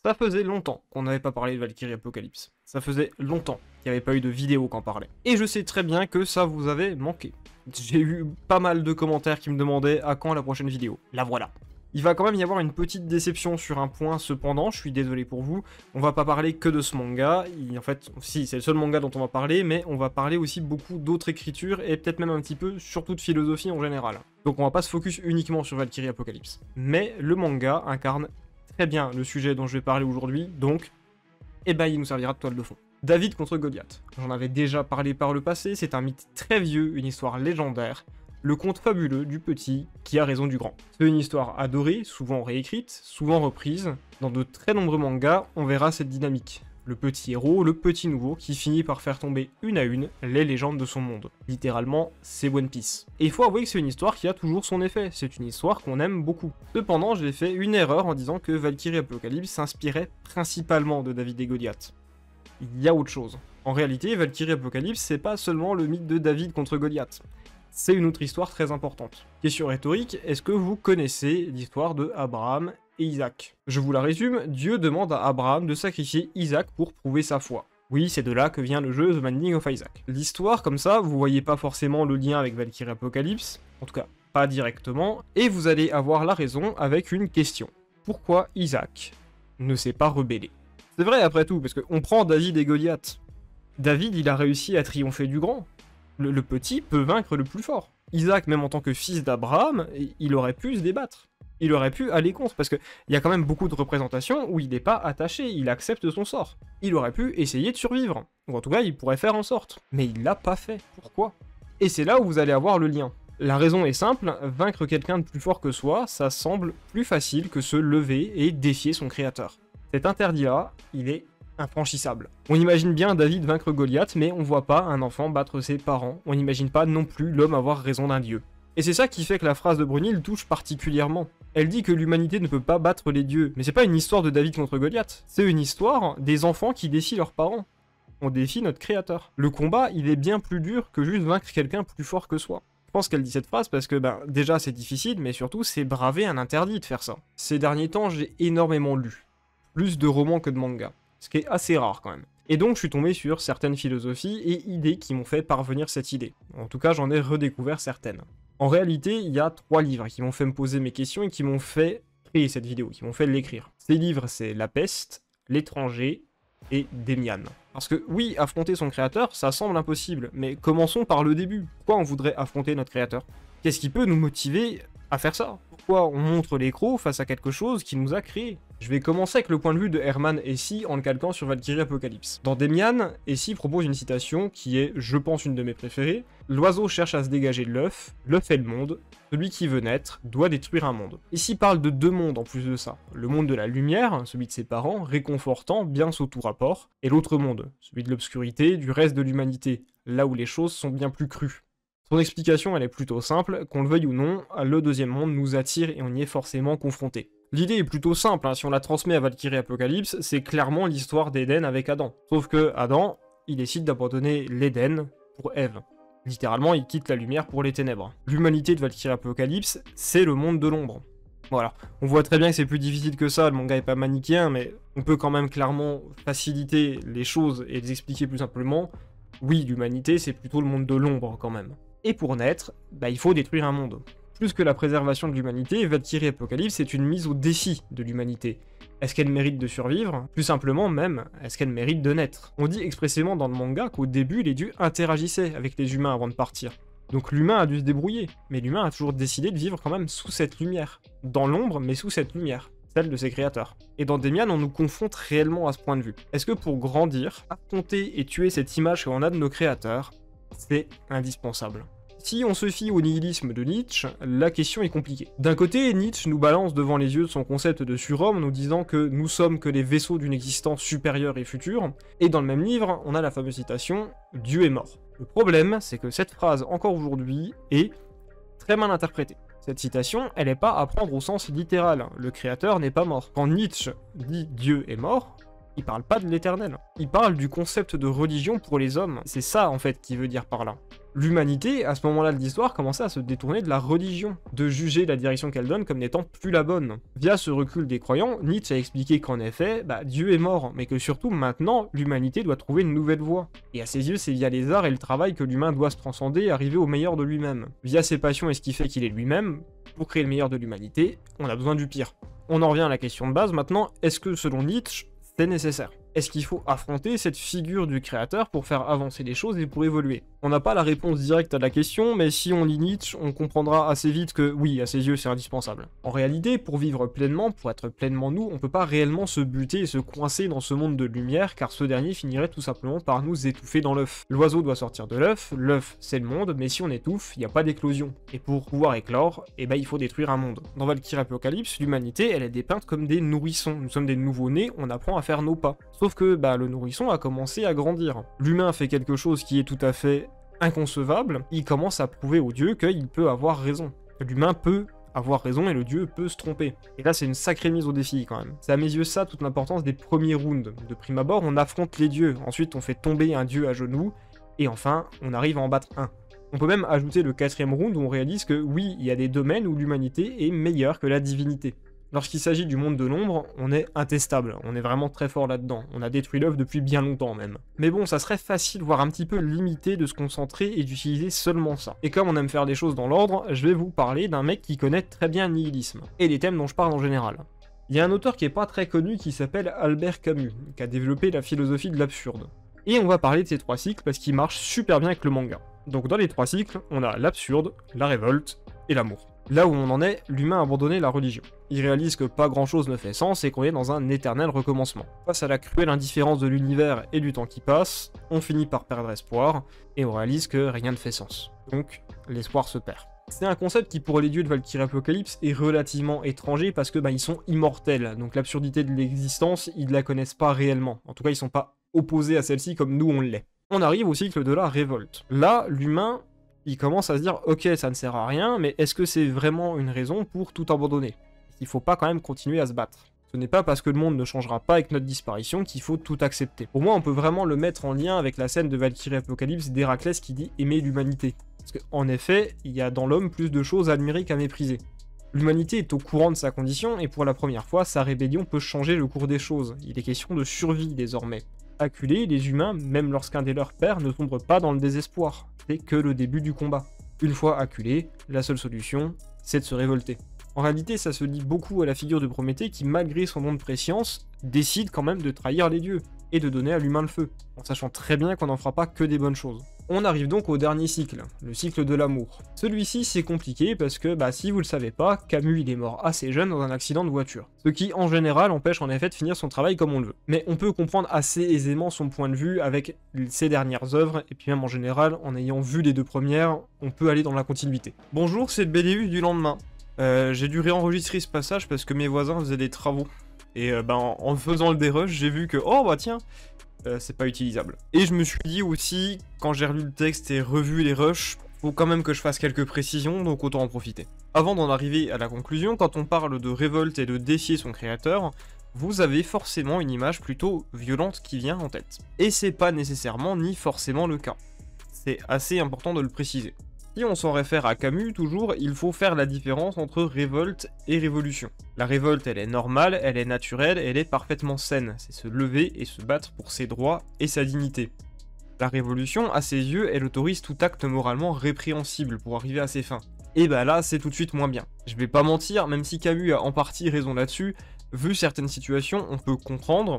Ça faisait longtemps qu'on n'avait pas parlé de Valkyrie Apocalypse. Ça faisait longtemps qu'il n'y avait pas eu de vidéo qui en parlait. Et je sais très bien que ça vous avait manqué. J'ai eu pas mal de commentaires qui me demandaient à quand la prochaine vidéo. La voilà. Il va quand même y avoir une petite déception sur un point cependant, je suis désolé pour vous. On va pas parler que de ce manga, en fait, si, c'est le seul manga dont on va parler, mais on va parler aussi beaucoup d'autres écritures et peut-être même un petit peu, surtout de philosophie en général. Donc on va pas se focus uniquement sur Valkyrie Apocalypse. Mais le manga incarne très bien le sujet dont je vais parler aujourd'hui, donc, eh ben il nous servira de toile de fond. David contre Goliath. J'en avais déjà parlé par le passé, c'est un mythe très vieux, une histoire légendaire, le conte fabuleux du petit qui a raison du grand. C'est une histoire adorée, souvent réécrite, souvent reprise. Dans de très nombreux mangas, on verra cette dynamique. Le petit héros, le petit nouveau, qui finit par faire tomber une à une les légendes de son monde. Littéralement, c'est One Piece. Et il faut avouer que c'est une histoire qui a toujours son effet, c'est une histoire qu'on aime beaucoup. Cependant, j'ai fait une erreur en disant que Valkyrie Apocalypse s'inspirait principalement de David et Goliath. Il y a autre chose. En réalité, Valkyrie Apocalypse, c'est pas seulement le mythe de David contre Goliath. C'est une autre histoire très importante. Question rhétorique, est-ce que vous connaissez l'histoire de Abraham et Isaac? Je vous la résume, Dieu demande à Abraham de sacrifier Isaac pour prouver sa foi. Oui, c'est de là que vient le jeu The Binding of Isaac. L'histoire, comme ça, vous voyez pas forcément le lien avec Valkyrie Apocalypse, en tout cas pas directement, et vous allez avoir la raison avec une question. Pourquoi Isaac ne s'est pas rebellé? C'est vrai après tout, parce qu'on prend David et Goliath. David, il a réussi à triompher du grand. Le petit peut vaincre le plus fort. Isaac, même en tant que fils d'Abraham, il aurait pu se débattre. Il aurait pu aller contre, parce qu'il y a quand même beaucoup de représentations où il n'est pas attaché, il accepte son sort. Il aurait pu essayer de survivre, ou en tout cas il pourrait faire en sorte. Mais il l'a pas fait. Pourquoi? Et c'est là où vous allez avoir le lien. La raison est simple, vaincre quelqu'un de plus fort que soi, ça semble plus facile que se lever et défier son créateur. Cet interdit-là, il est infranchissable. On imagine bien David vaincre Goliath, mais on voit pas un enfant battre ses parents, on n'imagine pas non plus l'homme avoir raison d'un dieu. Et c'est ça qui fait que la phrase de Brunhilde touche particulièrement. Elle dit que l'humanité ne peut pas battre les dieux, mais c'est pas une histoire de David contre Goliath, c'est une histoire des enfants qui défient leurs parents. On défie notre créateur. Le combat, il est bien plus dur que juste vaincre quelqu'un plus fort que soi. Je pense qu'elle dit cette phrase parce que, déjà c'est difficile, mais surtout c'est braver un interdit de faire ça. Ces derniers temps, j'ai énormément lu. Plus de romans que de mangas. Ce qui est assez rare quand même. Et donc je suis tombé sur certaines philosophies et idées qui m'ont fait parvenir cette idée. En tout cas, j'en ai redécouvert certaines. En réalité, il y a 3 livres qui m'ont fait me poser mes questions et qui m'ont fait créer cette vidéo, qui m'ont fait l'écrire. Ces livres, c'est La Peste, L'Étranger et Demian. Parce que oui, affronter son créateur, ça semble impossible, mais commençons par le début. Pourquoi on voudrait affronter notre créateur? Qu'est-ce qui peut nous motiver à faire ça? Pourquoi on montre les crocs face à quelque chose qui nous a créé? Je vais commencer avec le point de vue de Hermann Hesse en le calquant sur Valkyrie Apocalypse. Dans Demian, Hesse propose une citation qui est, je pense, une de mes préférées. L'oiseau cherche à se dégager de l'œuf est le monde, celui qui veut naître doit détruire un monde. Ici parle de 2 mondes en plus de ça. Le monde de la lumière, celui de ses parents, réconfortant, bien sous tout rapport, et l'autre monde, celui de l'obscurité, du reste de l'humanité, là où les choses sont bien plus crues. Son explication, elle est plutôt simple, qu'on le veuille ou non, le 2e monde nous attire et on y est forcément confronté. L'idée est plutôt simple, si on la transmet à Valkyrie Apocalypse, c'est clairement l'histoire d'Éden avec Adam. Sauf que Adam, il décide d'abandonner l'Éden pour Ève. Littéralement, il quitte la lumière pour les ténèbres. L'humanité de Valkyrie Apocalypse, c'est le monde de l'ombre. Voilà, on voit très bien que c'est plus difficile que ça, le manga est pas manichéen, mais on peut quand même clairement faciliter les choses et les expliquer plus simplement. Oui, l'humanité, c'est plutôt le monde de l'ombre quand même. Et pour naître, il faut détruire un monde. Plus que la préservation de l'humanité, Valkyrie Apocalypse est une mise au défi de l'humanité. Est-ce qu'elle mérite de survivre? Plus simplement même, est-ce qu'elle mérite de naître? On dit expressément dans le manga qu'au début, les dieux interagissaient avec les humains avant de partir. Donc l'humain a dû se débrouiller, mais l'humain a toujours décidé de vivre quand même sous cette lumière. Dans l'ombre, mais sous cette lumière, celle de ses créateurs. Et dans Demian, on nous confronte réellement à ce point de vue. Est-ce que pour grandir, affronter et tuer cette image qu'on a de nos créateurs, c'est indispensable? Si on se fie au nihilisme de Nietzsche, la question est compliquée. D'un côté, Nietzsche nous balance devant les yeux son concept de surhomme, nous disant que nous sommes que les vaisseaux d'une existence supérieure et future, et dans le même livre, on a la fameuse citation « Dieu est mort ». Le problème, c'est que cette phrase, encore aujourd'hui, est très mal interprétée. Cette citation, elle n'est pas à prendre au sens littéral, le créateur n'est pas mort. Quand Nietzsche dit « Dieu est mort », il parle pas de l'éternel. Il parle du concept de religion pour les hommes. C'est ça, en fait, qu'il veut dire par là. L'humanité, à ce moment-là de l'histoire, commençait à se détourner de la religion, de juger la direction qu'elle donne comme n'étant plus la bonne. Via ce recul des croyants, Nietzsche a expliqué qu'en effet, Dieu est mort, mais que surtout maintenant, l'humanité doit trouver une nouvelle voie. Et à ses yeux, c'est via les arts et le travail que l'humain doit se transcender et arriver au meilleur de lui-même. Via ses passions et ce qui fait qu'il est lui-même, pour créer le meilleur de l'humanité, on a besoin du pire. On en revient à la question de base maintenant, est-ce que selon Nietzsche, c'est nécessaire? Est-ce qu'il faut affronter cette figure du créateur pour faire avancer les choses et pour évoluer? On n'a pas la réponse directe à la question, mais si on lit Nietzsche, on comprendra assez vite que oui, à ses yeux, c'est indispensable. En réalité, pour vivre pleinement, pour être pleinement nous, on peut pas réellement se buter et se coincer dans ce monde de lumière, car ce dernier finirait tout simplement par nous étouffer dans l'œuf. L'oiseau doit sortir de l'œuf c'est le monde, mais si on étouffe, il n'y a pas d'éclosion. Et pour pouvoir éclore, il faut détruire un monde. Dans Valkyrie Apocalypse, l'humanité, elle est dépeinte comme des nourrissons. Nous sommes des nouveau-nés, on apprend à faire nos pas. Sauf que le nourrisson a commencé à grandir. L'humain fait quelque chose qui est tout à fait inconcevable, il commence à prouver au dieu qu'il peut avoir raison. L'humain peut avoir raison et le dieu peut se tromper. Et là, c'est une sacrée mise au défi quand même. C'est à mes yeux ça toute l'importance des premiers rounds. De prime abord, on affronte les dieux, ensuite on fait tomber un dieu à genoux, et enfin, on arrive à en battre un. On peut même ajouter le 4e round où on réalise que oui, il y a des domaines où l'humanité est meilleure que la divinité. Lorsqu'il s'agit du monde de l'ombre, on est intestable, on est vraiment très fort là-dedans, on a détruit l'œuvre depuis bien longtemps même. Mais bon, ça serait facile, voire un petit peu limité de se concentrer et d'utiliser seulement ça. Et comme on aime faire des choses dans l'ordre, je vais vous parler d'un mec qui connaît très bien le nihilisme, et les thèmes dont je parle en général. Il y a un auteur qui est pas très connu qui s'appelle Albert Camus, qui a développé la philosophie de l'absurde. Et on va parler de ces 3 cycles parce qu'ils marchent super bien avec le manga. Donc dans les 3 cycles, on a l'absurde, la révolte et l'amour. Là où on en est, l'humain a abandonné la religion. Il réalise que pas grand chose ne fait sens et qu'on est dans un éternel recommencement. Face à la cruelle indifférence de l'univers et du temps qui passe, on finit par perdre espoir, et on réalise que rien ne fait sens. Donc, l'espoir se perd. C'est un concept qui pour les dieux de Valkyrie Apocalypse est relativement étranger parce que ils sont immortels, donc l'absurdité de l'existence, ils la connaissent pas réellement. En tout cas, ils sont pas opposés à celle-ci comme nous on l'est. On arrive au cycle de la révolte. Là, l'humain, il commence à se dire « Ok, ça ne sert à rien, mais est-ce que c'est vraiment une raison pour tout abandonner ? Il faut pas quand même continuer à se battre. Ce n'est pas parce que le monde ne changera pas avec notre disparition qu'il faut tout accepter. » Pour moi, on peut vraiment le mettre en lien avec la scène de Valkyrie Apocalypse d'Héraclès qui dit « Aimer l'humanité ». Parce qu'en effet, il y a dans l'homme plus de choses à admirer qu'à mépriser. L'humanité est au courant de sa condition, et pour la première fois, sa rébellion peut changer le cours des choses. Il est question de survie désormais. Acculés, les humains, même lorsqu'un des leurs perd, ne sombrent pas dans le désespoir. C'est que le début du combat. Une fois acculés, la seule solution, c'est de se révolter. En réalité, ça se lie beaucoup à la figure de Prométhée qui, malgré son don de préscience, décide quand même de trahir les dieux, et de donner à l'humain le feu, en sachant très bien qu'on n'en fera pas que des bonnes choses. On arrive donc au dernier cycle, le cycle de l'amour. Celui-ci c'est compliqué parce que, si vous le savez pas, Camus il est mort assez jeune dans un accident de voiture. Ce qui en général empêche en effet de finir son travail comme on le veut. Mais on peut comprendre assez aisément son point de vue avec ses dernières œuvres, et puis même en général, en ayant vu les 2 premières, on peut aller dans la continuité. Bonjour, c'est le BDU du lendemain. J'ai dû réenregistrer ce passage parce que mes voisins faisaient des travaux. Et en faisant le dérush, j'ai vu que, oh tiens, c'est pas utilisable. Et je me suis dit aussi, quand j'ai relu le texte et revu les rushs, faut quand même que je fasse quelques précisions, donc autant en profiter. Avant d'en arriver à la conclusion, quand on parle de révolte et de défier son créateur, vous avez forcément une image plutôt violente qui vient en tête. Et c'est pas nécessairement ni forcément le cas. C'est assez important de le préciser. Si on s'en réfère à Camus, toujours, il faut faire la différence entre révolte et révolution. La révolte, elle est normale, elle est naturelle, elle est parfaitement saine. C'est se lever et se battre pour ses droits et sa dignité. La révolution, à ses yeux, elle autorise tout acte moralement répréhensible pour arriver à ses fins. Et là, c'est tout de suite moins bien. Je vais pas mentir, même si Camus a en partie raison là-dessus, vu certaines situations, on peut comprendre,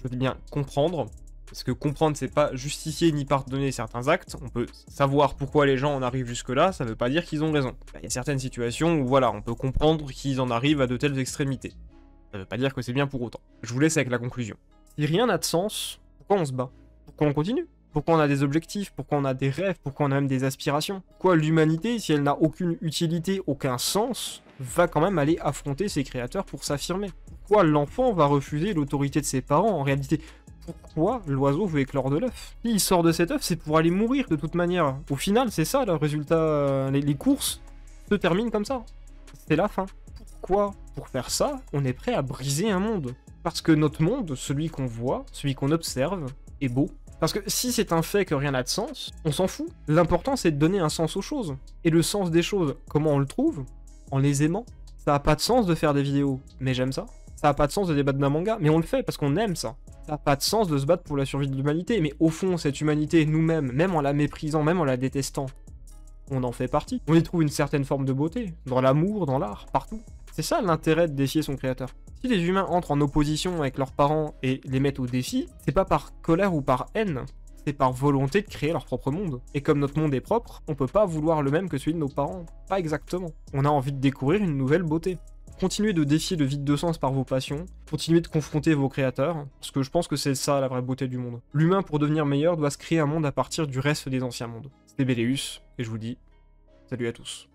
je dis bien comprendre, parce que comprendre, c'est pas justifier ni pardonner certains actes, on peut savoir pourquoi les gens en arrivent jusque-là, ça veut pas dire qu'ils ont raison. Il y a certaines situations où voilà, on peut comprendre qu'ils en arrivent à de telles extrémités. Ça veut pas dire que c'est bien pour autant. Je vous laisse avec la conclusion. Si rien n'a de sens, pourquoi on se bat? Pourquoi on continue? Pourquoi on a des objectifs? Pourquoi on a des rêves? Pourquoi on a même des aspirations? Pourquoi l'humanité, si elle n'a aucune utilité, aucun sens, va quand même aller affronter ses créateurs pour s'affirmer? Pourquoi l'enfant va refuser l'autorité de ses parents en réalité? Pourquoi l'oiseau veut éclore de l'œuf? Si il sort de cet œuf, c'est pour aller mourir de toute manière. Au final, c'est ça le résultat. Les courses se terminent comme ça. C'est la fin. Pourquoi? Pour faire ça, on est prêt à briser un monde. Parce que notre monde, celui qu'on voit, celui qu'on observe, est beau. Parce que si c'est un fait que rien n'a de sens, on s'en fout. L'important c'est de donner un sens aux choses. Et le sens des choses, comment on le trouve? En les aimant. Ça a pas de sens de faire des vidéos, mais j'aime ça. Ça a pas de sens de débattre d'un manga, mais on le fait parce qu'on aime ça. Ça a pas de sens de se battre pour la survie de l'humanité, mais au fond, cette humanité, nous-mêmes, même en la méprisant, même en la détestant, on en fait partie. On y trouve une certaine forme de beauté, dans l'amour, dans l'art, partout. C'est ça l'intérêt de défier son créateur. Si les humains entrent en opposition avec leurs parents et les mettent au défi, c'est pas par colère ou par haine, c'est par volonté de créer leur propre monde. Et comme notre monde est propre, on peut pas vouloir le même que celui de nos parents. Pas exactement. On a envie de découvrir une nouvelle beauté. Continuez de défier le vide de sens par vos passions, continuez de confronter vos créateurs, parce que je pense que c'est ça la vraie beauté du monde. L'humain, pour devenir meilleur, doit se créer un monde à partir du reste des anciens mondes. C'était Béléus, et je vous dis salut à tous.